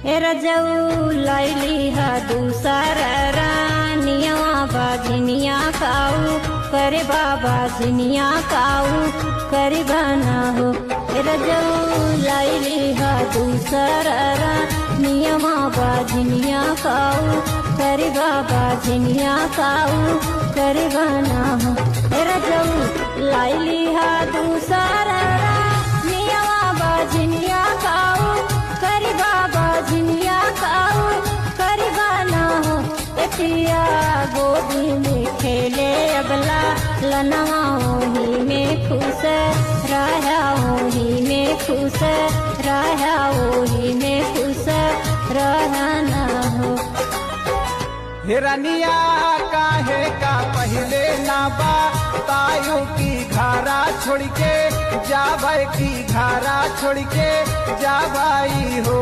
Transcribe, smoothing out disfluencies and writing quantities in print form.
रजऊ लैली हा दूसर रानिया बाझनिया काऊ करे बाबा झनिया काऊ करे बना हो। रजऊ लैली हा दूसर रानिया बाझनिया काऊ करे बाबा झनिया काऊ करे बना हो। रजऊ लैली हा दूसर रानिया बाझनिया काऊ करे बाबा झनिया काऊ करे बना हो। एतिया गोदी में खेले अबला लनवा ओही में खुश रहा ओही में खुश रहा ओही में खुश रहना हो। हिरनिया काहे का पहले ना बा तायू की घारा छोड़ के जा भाई की घारा छोड़ के जा भाई हो।